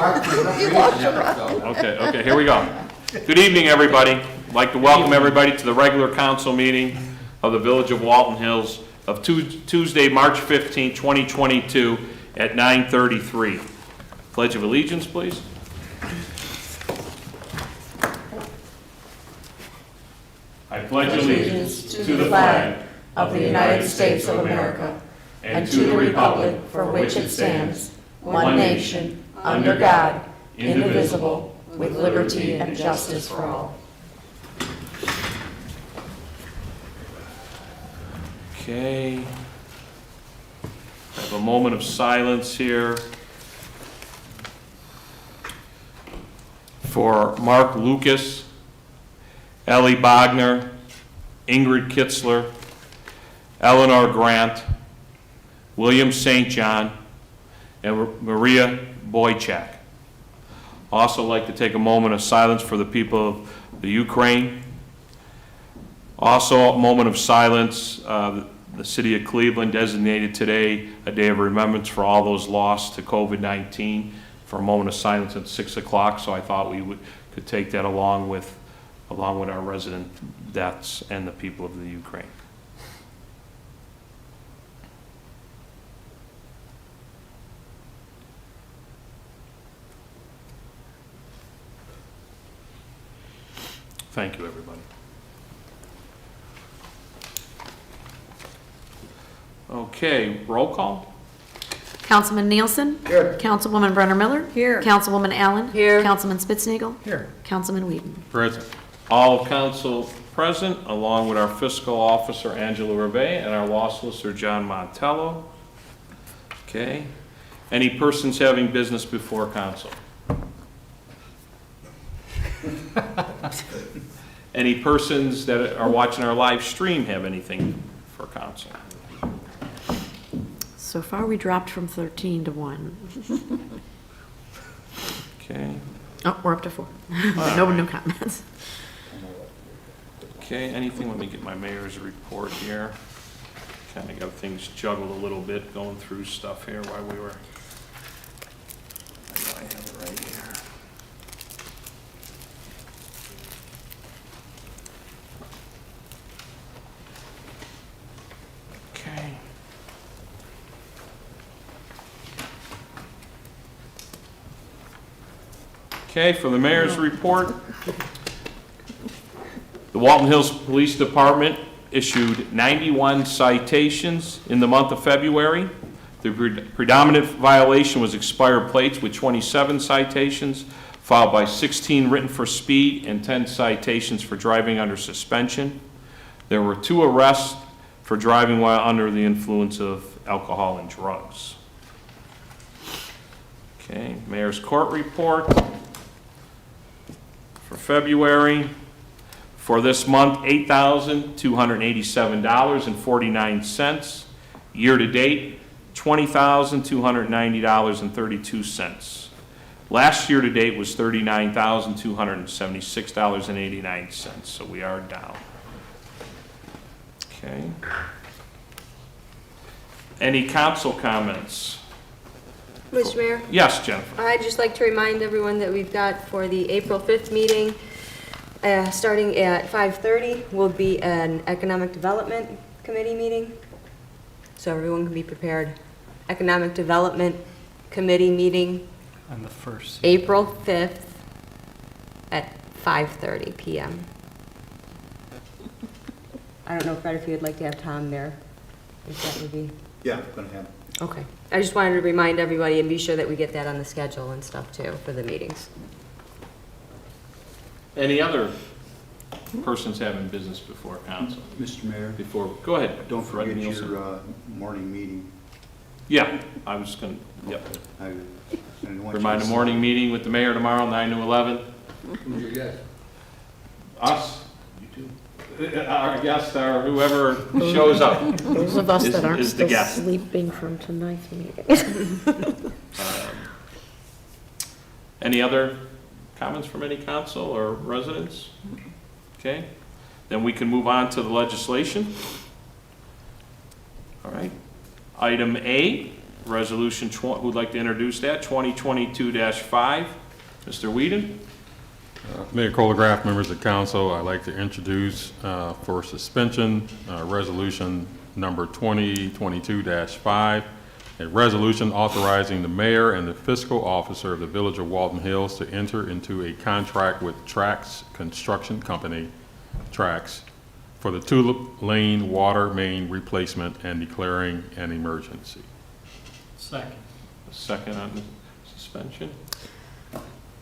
Okay, here we go. Good evening, everybody. I'd like to welcome everybody to the regular council meeting of the Village of Walton Hills of Tuesday, March 15, 2022 at 9:33. Pledge of allegiance, please. I pledge allegiance to the flag of the United States of America and to the republic for which it stands, one nation, under God, indivisible, with liberty and justice for all. Okay. Have a moment of silence here for Mark Lucas, Ellie Bogner, Ingrid Kitzler, Eleanor Grant, William St. John, and Maria Boychak. Also like to take a moment of silence for the people of the Ukraine. Also a moment of silence, the city of Cleveland designated today a day of remembrance for all those lost to COVID-19 for a moment of silence at 6 o'clock, so I thought we could take that along with our resident deaths and the people of the Ukraine. Thank you, everybody. Okay, roll call. Councilman Nielsen? Here. Councilwoman Brenner Miller? Here. Councilwoman Allen? Here. Councilman Spitznagel? Here. Councilman Whedon? Present. All council present, along with our fiscal officer, Angela Reve, and our law solicitor, John Montello. Okay. Any persons having business before council? Any persons that are watching our live stream have anything for council? So far, we dropped from 13 to 1. Okay. Oh, we're up to 4. No comments. Okay, anything, let me get my mayor's report here. Kind of got things juggled a little bit, going through stuff here while we were, I have it right here. Okay. Okay, for the mayor's report, the Walton Hills Police Department issued 91 citations in the month of February. The predominant violation was expired plates with 27 citations, followed by 16 written for speed and 10 citations for driving under suspension. There were 2 arrests for driving while under the influence of alcohol and drugs. Okay, Mayor's Court report for February. For this month, $8,287.49. Year-to-date, $20,290.32. Last year-to-date was $39,276.89, so we are down. Okay. Any council comments? Mr. Mayor, Yes, Jennifer. I'd just like to remind everyone that we've got for the April 5th meeting, starting at 5:30, will be an Economic Development Committee meeting, so everyone can be prepared. Economic Development Committee meeting On the first. April 5th at 5:30 p.m. I don't know, Fred, if you would like to have Tom there, if that would be... Yeah, I'm gonna have. Okay. I just wanted to remind everybody and be sure that we get that on the schedule and stuff too for the meetings. Any other persons having business before council? Mr. Mayor, Go ahead. don't Fred forget Nielsen. your morning meeting. Yeah, I was going to, yep. I didn't want you Remind to- a morning meeting with the mayor tomorrow, 9 to 11. Who's your guest? Us. You too. Our guest, or whoever shows up. Those of us Is- that aren't is the still guest. sleeping from tonight's meeting. Any other comments from any council or residents? Okay, then we can move on to the legislation. All right. Item A Resolution, who'd like to introduce that? 2022-5. Mr. Whedon? Mayor Colgraf, members of council, I'd like to introduce for suspension resolution number 2022-5, a resolution authorizing the mayor and the fiscal officer of the Village of Walton Hills to enter into a contract with Trax Construction Company, Trax, for the two-lane water main replacement and declaring an emergency. Second. Second on the suspension.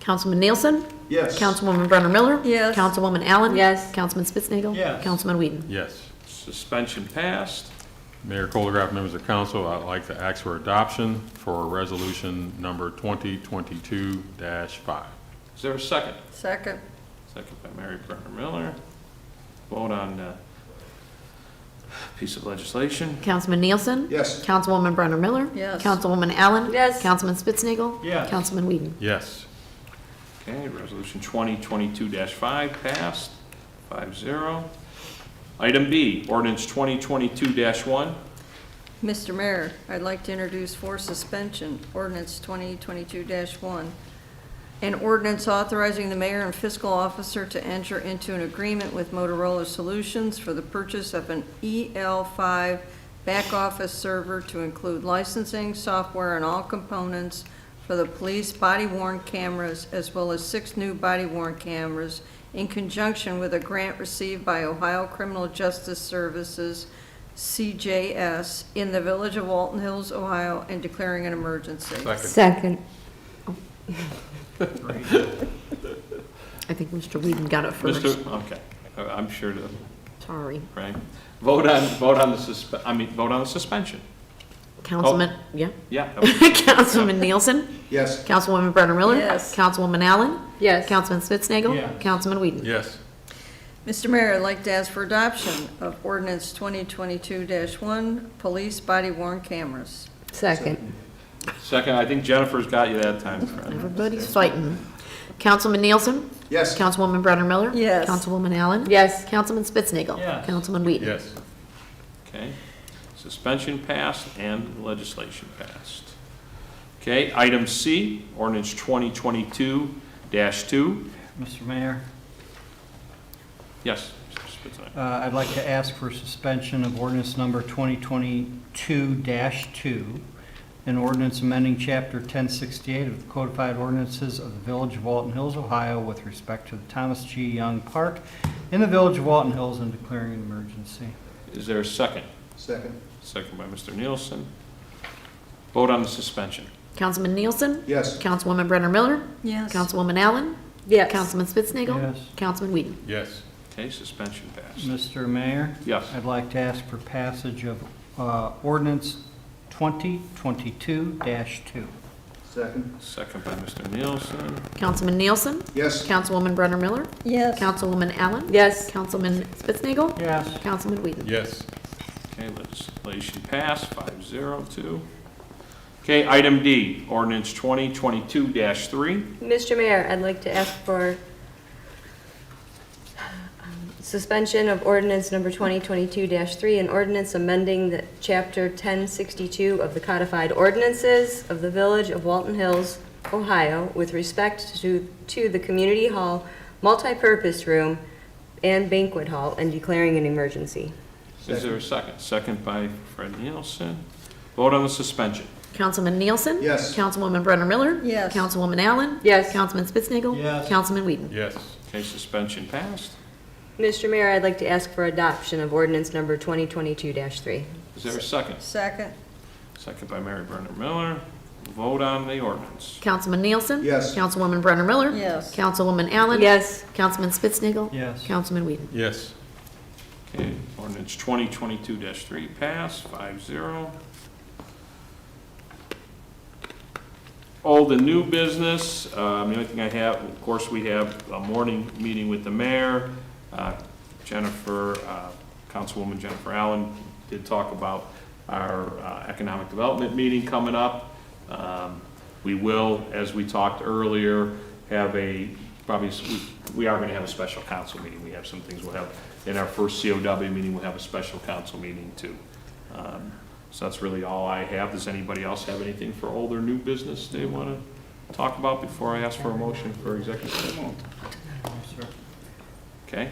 Councilman Nielsen? Yes. Councilwoman Brenner Miller? Yes. Councilwoman Allen? Yes. Councilman Spitznagel. Yes. Councilman Whedon? Yes. Suspension passed. Mayor Colgraf, members of council, I'd like to ask for adoption for resolution number 2022-5. Is there a second? Second. Second by Mary Brenner Miller. Vote on piece of legislation. Councilman Nielsen? Yes. Councilwoman Brenner Miller? Yes. Councilwoman Allen? Yes. Councilman Spitznagel. Yes. Councilman Whedon? Yes. Okay, resolution 2022-5 passed, 5-0. Item B, ordinance 2022-1. Mr. Mayor, I'd like to introduce for suspension ordinance 2022-1. An ordinance authorizing the mayor and fiscal officer to enter into an agreement with Motorola Solutions for the purchase of an EL5 back office server to include licensing, software, and all components for the police body-worn cameras, as well as 6 new body-worn cameras in conjunction with a grant received by Ohio Criminal Justice Services, CJS, in the Village of Walton Hills, Ohio, and declaring an emergency. Second. I think Mr. Whedon got it first. Okay, I'm sure to, Sorry. right? Vote on the suspension. Councilman, yeah? Yeah. Councilman Nielsen? Yes. Councilwoman Brenner Miller? Yes. Councilwoman Allen? Yes. Councilman Spitznagel. Yes. Councilman Whedon? Yes. Mr. Mayor, I'd like to ask for adoption of ordinance 2022-1, police body-worn cameras. Second. Second, I think Jennifer's got you that time, friend. Everybody's fighting. Councilman Nielsen? Yes. Councilwoman Brenner Miller? Yes. Councilwoman Allen? Yes. Councilman Spitznagel. Yes. Councilman Whedon? Yes. Okay, suspension passed and legislation passed. Okay, item C, ordinance 2022-2. Mr. Mayor, Yes, Mr. Spitzer. I'd like to ask for suspension of ordinance number 2022-2, an ordinance amending Chapter 1068 of the Codified Ordinances of the Village of Walton Hills, Ohio, with respect to the Thomas G. Young Park in the Village of Walton Hills and declaring an emergency. Is there a second? Second. Second by Mr. Nielsen. Vote on the suspension. Councilman Nielsen? Yes. Councilwoman Brenner Miller? Yes. Councilwoman Allen? Yes. Councilman Spitznagel. Yes. Councilman Whedon? Yes. Okay, suspension passed. Mr. Mayor, Yes. I'd like to ask for passage of ordinance 2022-2. Second. Second by Mr. Nielsen. Councilman Nielsen? Yes. Councilwoman Brenner Miller? Yes. Councilwoman Allen? Yes. Councilman Spitznagel. Yes. Councilman Whedon? Yes. Okay, legislation passed, 5-0-2. Okay, item D, ordinance 2022-3. Mr. Mayor, I'd like to ask for suspension of ordinance number 2022-3, an ordinance amending the Chapter 1062 of the Codified Ordinances of the Village of Walton Hills, Ohio, with respect to the Community Hall, Multipurpose Room, and Banquet Hall, and declaring an emergency. Is there a second? Second by Fred Nielsen. Vote on the suspension. Councilman Nielsen? Yes. Councilwoman Brenner Miller? Yes. Councilwoman Allen? Yes. Councilman Spitznagel. Yes. Councilman Whedon? Yes. Okay, suspension passed. Mr. Mayor, I'd like to ask for adoption of ordinance number 2022-3. Is there a second? Second. Second by Mary Brenner Miller. Vote on the ordinance. Councilman Nielsen? Yes. Councilwoman Brenner Miller? Yes. Councilwoman Allen? Yes. Councilman Spitznagel. Yes. Councilman Whedon? Yes. Okay, ordinance 2022-3 passed, 5-0. Old and new business, the only thing I have, of course, we have a morning meeting with the mayor. Jennifer, Councilwoman Jennifer Allen did talk about our economic development meeting coming up. We will, as we talked earlier, have we are going to have a special council meeting. We have some things we'll have in our first COW meeting. We'll have a special council meeting too. So that's really all I have. Does anybody else have anything for old or new business they want to talk about before I ask for a motion for executive session? Okay.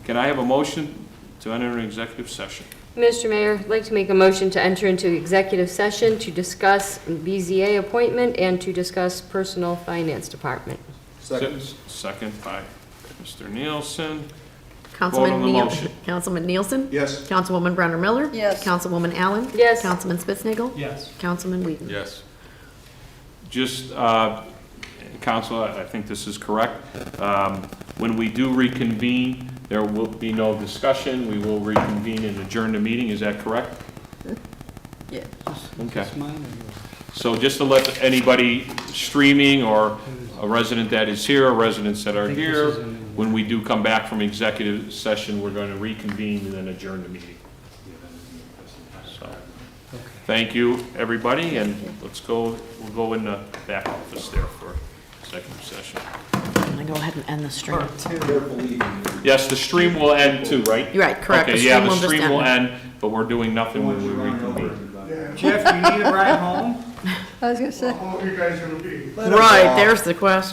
Can I have a motion to enter an executive session? Mr. Mayor, I'd like to make a motion to enter into executive session to discuss BZA appointment and to discuss personal finance department. Second by Mr. Nielsen. Councilman on the Neal, motion. Councilman Nielsen? Yes. Councilwoman Brenner Miller? Yes. Councilwoman Allen? Yes. Councilman Spitznagel. Yes. Councilman Whedon? Yes. Just, Council, I think this is correct. When we do reconvene, there will be no discussion. We will reconvene and adjourn the meeting. Is that correct? Yeah. Okay. So just to let anybody streaming or a resident that is here, or residents that are here, when we do come back from executive session, we're going to reconvene and then adjourn the meeting. So, thank you, everybody, and we'll go in the back office there for executive session. I'm gonna go ahead and end the stream. Yes, the stream will end too, right? You're right, correct. Okay, The yeah, stream the will just stream will end. end, but we're doing nothing when we reconvene. Jeff, you need a ride home? I was gonna say. Right, there's the question.